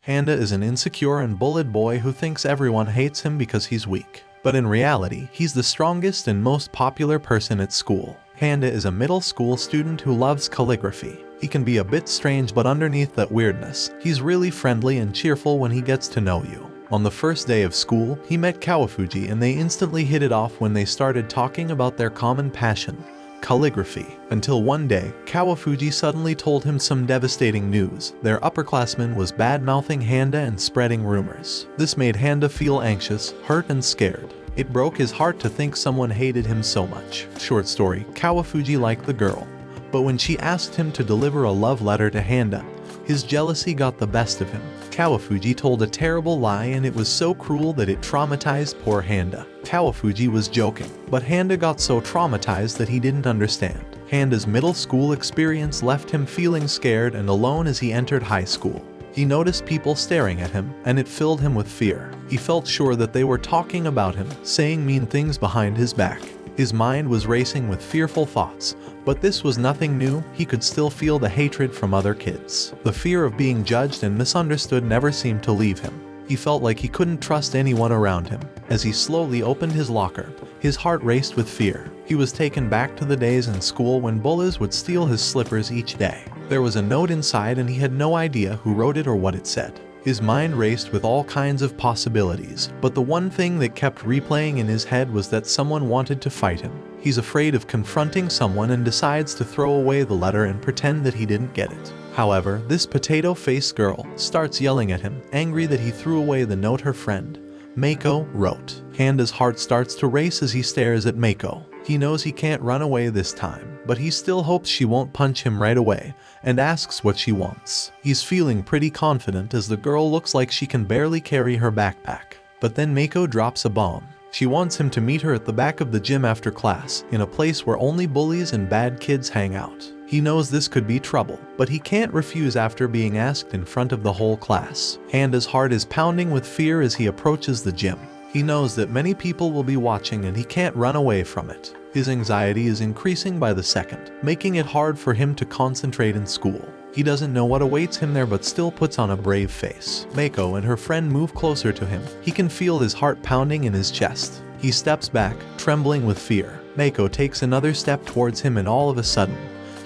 Handa is an insecure and bullied boy who thinks everyone hates him because he's weak. But in reality, he's the strongest and most popular person at school. Handa is a middle school student who loves calligraphy. He can be a bit strange, but underneath that weirdness, he's really friendly and cheerful when he gets to know you. On the first day of school, he met Kawafuji and they instantly hit it off when they started talking about their common passion, calligraphy. Until one day, Kawafuji suddenly told him some devastating news. Their upperclassman was bad-mouthing Handa and spreading rumors. This made Handa feel anxious, hurt and scared. It broke his heart to think someone hated him so much. Short story, Kawafuji liked the girl, but when she asked him to deliver a love letter to Handa, his jealousy got the best of him. Kawafuji told a terrible lie and it was so cruel that it traumatized poor Handa. Kawafuji was joking, but Handa got so traumatized that he didn't understand. Handa's middle school experience left him feeling scared and alone as he entered high school. He noticed people staring at him, and it filled him with fear. He felt sure that they were talking about him, saying mean things behind his back. His mind was racing with fearful thoughts, but this was nothing new. He could still feel the hatred from other kids. The fear of being judged and misunderstood never seemed to leave him. He felt like he couldn't trust anyone around him. As he slowly opened his locker, his heart raced with fear. He was taken back to the days in school when bullies would steal his slippers each day. There was a note inside and he had no idea who wrote it or what it said. His mind raced with all kinds of possibilities, but the one thing that kept replaying in his head was that someone wanted to fight him. He's afraid of confronting someone and decides to throw away the letter and pretend that he didn't get it. However, this potato-faced girl starts yelling at him, angry that he threw away the note her friend, Mako, wrote. Handa's heart starts to race as he stares at Mako. He knows he can't run away this time, but he still hopes she won't punch him right away, and asks what she wants. He's feeling pretty confident as the girl looks like she can barely carry her backpack. But then Mako drops a bomb. She wants him to meet her at the back of the gym after class, in a place where only bullies and bad kids hang out. He knows this could be trouble, but he can't refuse after being asked in front of the whole class. Handa's heart is pounding with fear as he approaches the gym. He knows that many people will be watching and he can't run away from it. His anxiety is increasing by the second, making it hard for him to concentrate in school. He doesn't know what awaits him there but still puts on a brave face. Mako and her friend move closer to him. He can feel his heart pounding in his chest. He steps back, trembling with fear. Mako takes another step towards him and all of a sudden,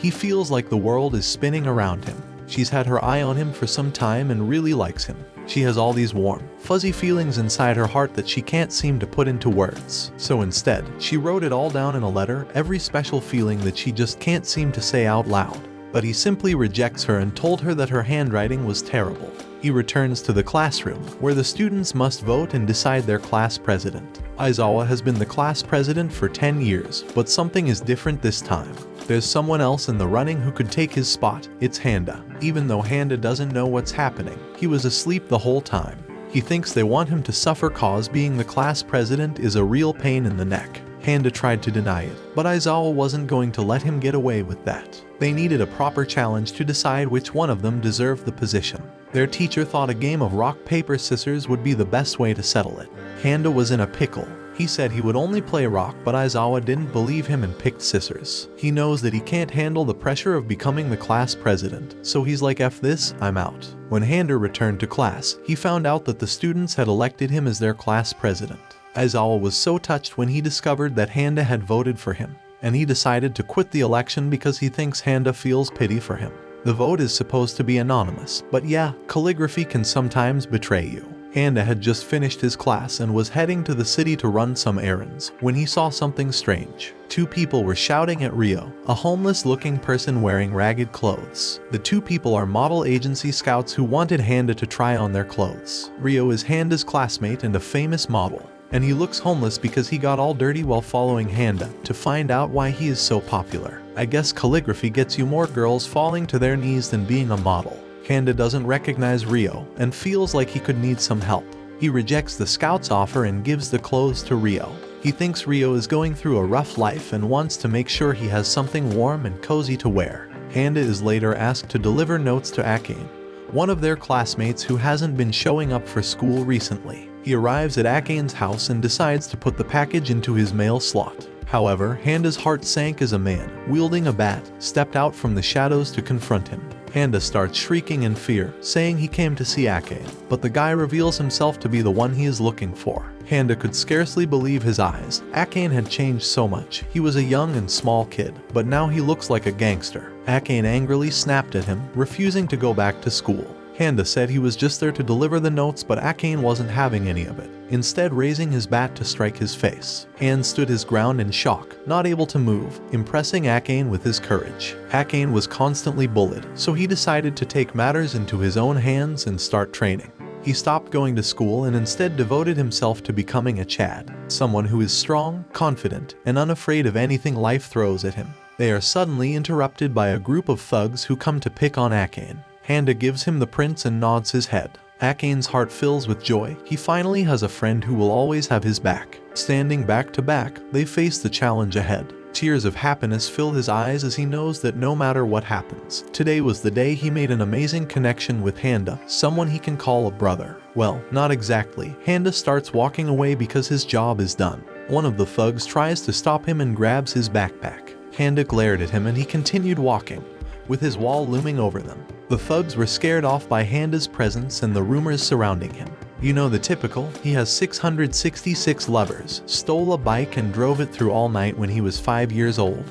he feels like the world is spinning around him. She's had her eye on him for some time and really likes him. She has all these warm, fuzzy feelings inside her heart that she can't seem to put into words. So instead, she wrote it all down in a letter, every special feeling that she just can't seem to say out loud. But he simply rejects her and told her that her handwriting was terrible. He returns to the classroom, where the students must vote and decide their class president. Aizawa has been the class president for 10 years, but something is different this time. There's someone else in the running who could take his spot. It's Handa. Even though Handa doesn't know what's happening, he was asleep the whole time. He thinks they want him to suffer cause being the class president is a real pain in the neck. Handa tried to deny it, but Aizawa wasn't going to let him get away with that. They needed a proper challenge to decide which one of them deserved the position. Their teacher thought a game of rock, paper, scissors would be the best way to settle it. Handa was in a pickle. He said he would only play rock, but Aizawa didn't believe him and picked scissors. He knows that he can't handle the pressure of becoming the class president, so he's like, F this, I'm out. When Handa returned to class, he found out that the students had elected him as their class president. Aizawa was so touched when he discovered that Handa had voted for him, and he decided to quit the election because he thinks Handa feels pity for him. The vote is supposed to be anonymous, but yeah, calligraphy can sometimes betray you. Handa had just finished his class and was heading to the city to run some errands when he saw something strange. Two people were shouting at Rio, a homeless-looking person wearing ragged clothes. The two people are model agency scouts who wanted Handa to try on their clothes. Rio is Handa's classmate and a famous model, and he looks homeless because he got all dirty while following Handa to find out why he is so popular. I guess calligraphy gets you more girls falling to their knees than being a model. Handa doesn't recognize Rio and feels like he could need some help. He rejects the scout's offer and gives the clothes to Rio. He thinks Rio is going through a rough life and wants to make sure he has something warm and cozy to wear. Handa is later asked to deliver notes to Akane, one of their classmates who hasn't been showing up for school recently. He arrives at Akane's house and decides to put the package into his mail slot. However, Handa's heart sank as a man, wielding a bat, stepped out from the shadows to confront him. Handa starts shrieking in fear, saying he came to see Akane, but the guy reveals himself to be the one he is looking for. Handa could scarcely believe his eyes. Akane had changed so much. He was a young and small kid, but now he looks like a gangster. Akane angrily snapped at him, refusing to go back to school. Handa said he was just there to deliver the notes, but Akane wasn't having any of it, instead raising his bat to strike his face. Handa stood his ground in shock, not able to move, impressing Akane with his courage. Akane was constantly bullied, so he decided to take matters into his own hands and start training. He stopped going to school and instead devoted himself to becoming a Chad, someone who is strong, confident, and unafraid of anything life throws at him. They are suddenly interrupted by a group of thugs who come to pick on Akane. Handa gives him the prince and nods his head. Akane's heart fills with joy. He finally has a friend who will always have his back. Standing back to back, they face the challenge ahead. Tears of happiness fill his eyes as he knows that no matter what happens, today was the day he made an amazing connection with Handa, someone he can call a brother. Well, not exactly. Handa starts walking away because his job is done. One of the thugs tries to stop him and grabs his backpack. Handa glared at him and he continued walking, with his wall looming over them. The thugs were scared off by Handa's presence and the rumors surrounding him. You know the typical, he has 666 lovers, stole a bike and drove it through all night when he was 5 years old.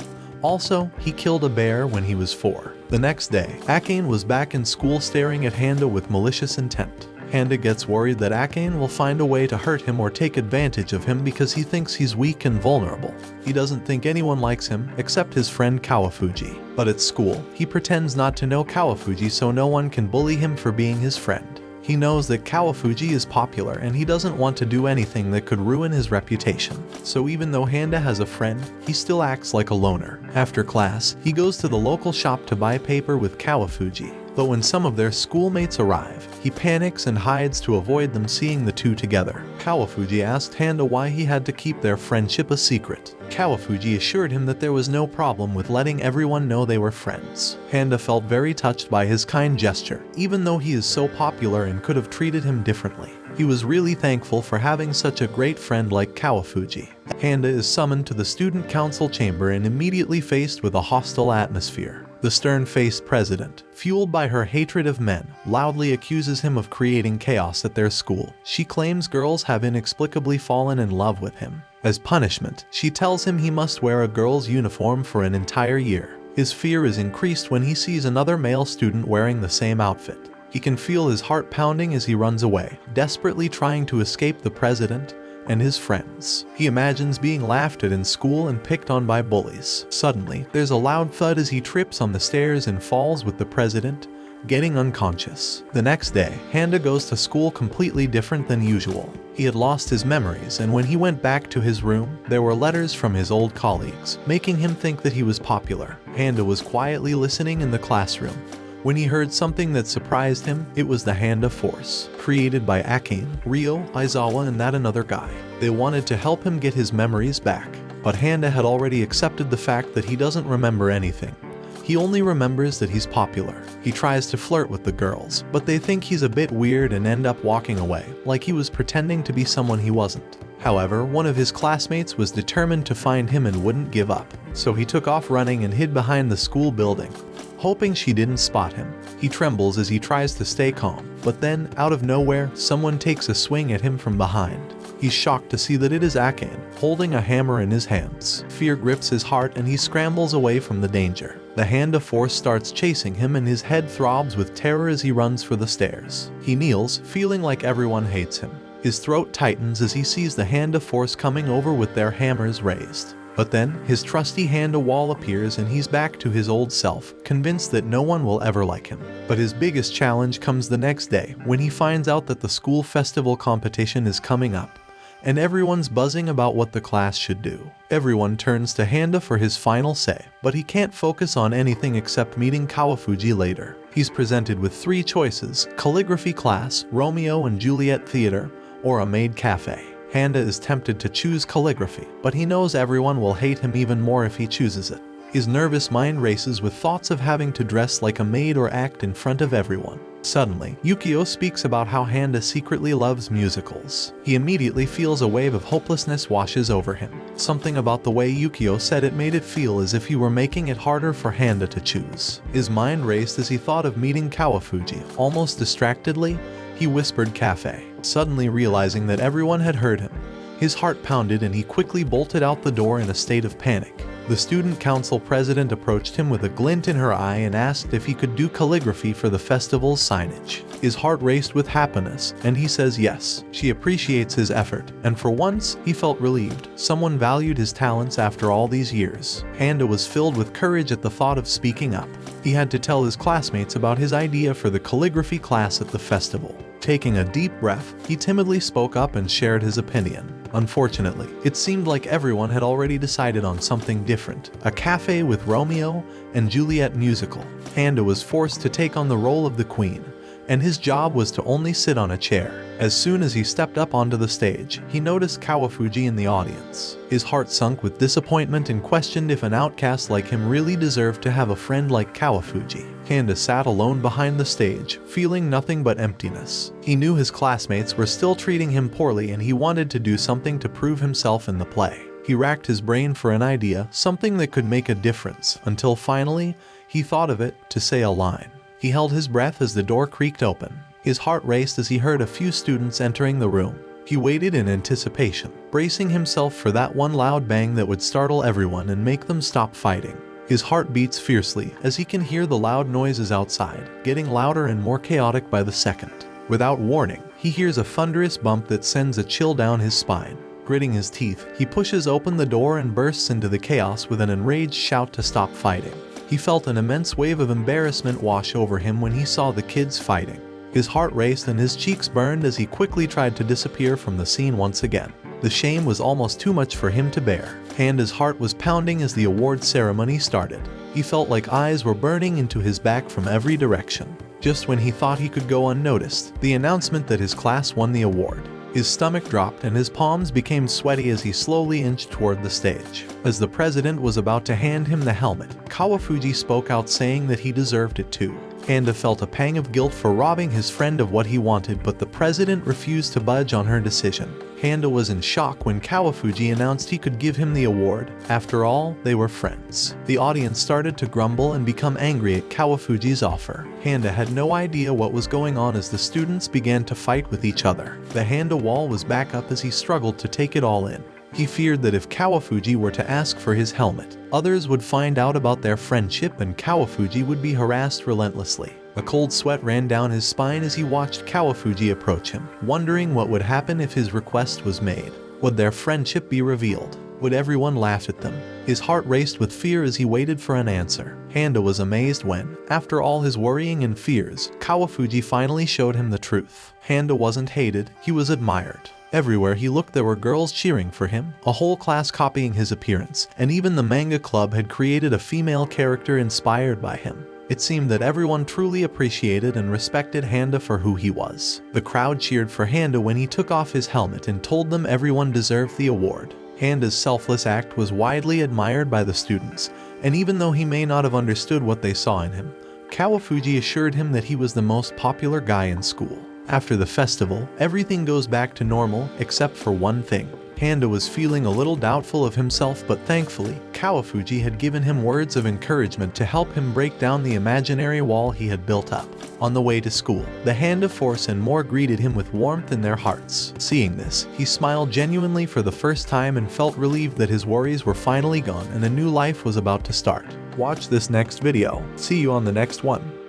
Also, he killed a bear when he was 4. The next day, Akane was back in school staring at Handa with malicious intent. Handa gets worried that Akane will find a way to hurt him or take advantage of him because he thinks he's weak and vulnerable. He doesn't think anyone likes him except his friend Kawafuji. But at school, he pretends not to know Kawafuji so no one can bully him for being his friend. He knows that Kawafuji is popular and he doesn't want to do anything that could ruin his reputation. So even though Handa has a friend, he still acts like a loner. After class, he goes to the local shop to buy paper with Kawafuji. But when some of their schoolmates arrive, he panics and hides to avoid them seeing the two together. Kawafuji asked Handa why he had to keep their friendship a secret. Kawafuji assured him that there was no problem with letting everyone know they were friends. Handa felt very touched by his kind gesture, even though he is so popular and could have treated him differently. He was really thankful for having such a great friend like Kawafuji. Handa is summoned to the student council chamber and immediately faced with a hostile atmosphere. The stern-faced president, fueled by her hatred of men, loudly accuses him of creating chaos at their school. She claims girls have inexplicably fallen in love with him. As punishment, she tells him he must wear a girl's uniform for an entire year. His fear is increased when he sees another male student wearing the same outfit. He can feel his heart pounding as he runs away, desperately trying to escape the president and his friends. He imagines being laughed at in school and picked on by bullies. Suddenly, there's a loud thud as he trips on the stairs and falls with the president, getting unconscious. The next day, Handa goes to school completely different than usual. He had lost his memories, and when he went back to his room, there were letters from his old colleagues, making him think that he was popular. Handa was quietly listening in the classroom. When he heard something that surprised him, it was the Handa Force, created by Akane, Ryo, Aizawa, and that another guy. They wanted to help him get his memories back, but Handa had already accepted the fact that he doesn't remember anything. He only remembers that he's popular. He tries to flirt with the girls, but they think he's a bit weird and end up walking away, like he was pretending to be someone he wasn't. However, one of his classmates was determined to find him and wouldn't give up, so he took off running and hid behind the school building, hoping she didn't spot him. He trembles as he tries to stay calm, but then, out of nowhere, someone takes a swing at him from behind. He's shocked to see that it is Akane, holding a hammer in his hands. Fear grips his heart and he scrambles away from the danger. The Handa Force starts chasing him and his head throbs with terror as he runs for the stairs. He kneels, feeling like everyone hates him. His throat tightens as he sees the Handa Force coming over with their hammers raised. But then, his trusty Handa wall appears and he's back to his old self, convinced that no one will ever like him. But his biggest challenge comes the next day, when he finds out that the school festival competition is coming up, and everyone's buzzing about what the class should do. Everyone turns to Handa for his final say, but he can't focus on anything except meeting Kawafuji later. He's presented with 3 choices: calligraphy class, Romeo and Juliet theater, or a maid cafe. Handa is tempted to choose calligraphy, but he knows everyone will hate him even more if he chooses it. His nervous mind races with thoughts of having to dress like a maid or act in front of everyone. Suddenly, Yukio speaks about how Handa secretly loves musicals. He immediately feels a wave of hopelessness washes over him. Something about the way Yukio said it made it feel as if he were making it harder for Handa to choose. His mind raced as he thought of meeting Kawafuji. Almost distractedly, he whispered cafe, suddenly realizing that everyone had heard him. His heart pounded and he quickly bolted out the door in a state of panic. The student council president approached him with a glint in her eye and asked if he could do calligraphy for the festival's signage. His heart raced with happiness, and he says yes. She appreciates his effort, and for once, he felt relieved. Someone valued his talents after all these years. Handa was filled with courage at the thought of speaking up. He had to tell his classmates about his idea for the calligraphy class at the festival. Taking a deep breath, he timidly spoke up and shared his opinion. Unfortunately, it seemed like everyone had already decided on something different. A cafe with Romeo and Juliet musical. Handa was forced to take on the role of the queen, and his job was to only sit on a chair. As soon as he stepped up onto the stage, he noticed Kawafuji in the audience. His heart sunk with disappointment and questioned if an outcast like him really deserved to have a friend like Kawafuji. Handa sat alone behind the stage, feeling nothing but emptiness. He knew his classmates were still treating him poorly and he wanted to do something to prove himself in the play. He racked his brain for an idea, something that could make a difference, until finally, he thought of it to say a line. He held his breath as the door creaked open. His heart raced as he heard a few students entering the room. He waited in anticipation, bracing himself for that one loud bang that would startle everyone and make them stop fighting. His heart beats fiercely as he can hear the loud noises outside, getting louder and more chaotic by the second. Without warning, he hears a thunderous bump that sends a chill down his spine. Gritting his teeth, he pushes open the door and bursts into the chaos with an enraged shout to stop fighting. He felt an immense wave of embarrassment wash over him when he saw the kids fighting. His heart raced and his cheeks burned as he quickly tried to disappear from the scene once again. The shame was almost too much for him to bear. Handa's heart was pounding as the award ceremony started. He felt like eyes were burning into his back from every direction. Just when he thought he could go unnoticed, the announcement that his class won the award. His stomach dropped and his palms became sweaty as he slowly inched toward the stage. As the president was about to hand him the helmet, Kawafuji spoke out saying that he deserved it too. Handa felt a pang of guilt for robbing his friend of what he wanted, but the president refused to budge on her decision. Handa was in shock when Kawafuji announced he could give him the award. After all, they were friends. The audience started to grumble and become angry at Kawafuji's offer. Handa had no idea what was going on as the students began to fight with each other. The Handa wall was back up as he struggled to take it all in. He feared that if Kawafuji were to ask for his helmet, others would find out about their friendship and Kawafuji would be harassed relentlessly. A cold sweat ran down his spine as he watched Kawafuji approach him, wondering what would happen if his request was made. Would their friendship be revealed? Would everyone laugh at them? His heart raced with fear as he waited for an answer. Handa was amazed when, after all his worrying and fears, Kawafuji finally showed him the truth. Handa wasn't hated, he was admired. Everywhere he looked there were girls cheering for him, a whole class copying his appearance, and even the manga club had created a female character inspired by him. It seemed that everyone truly appreciated and respected Handa for who he was. The crowd cheered for Handa when he took off his helmet and told them everyone deserved the award. Handa's selfless act was widely admired by the students, and even though he may not have understood what they saw in him, Kawafuji assured him that he was the most popular guy in school. After the festival, everything goes back to normal except for one thing. Handa was feeling a little doubtful of himself, but thankfully, Kawafuji had given him words of encouragement to help him break down the imaginary wall he had built up. On the way to school, the Handa force and more greeted him with warmth in their hearts. Seeing this, he smiled genuinely for the first time and felt relieved that his worries were finally gone and a new life was about to start. Watch this next video. See you on the next one.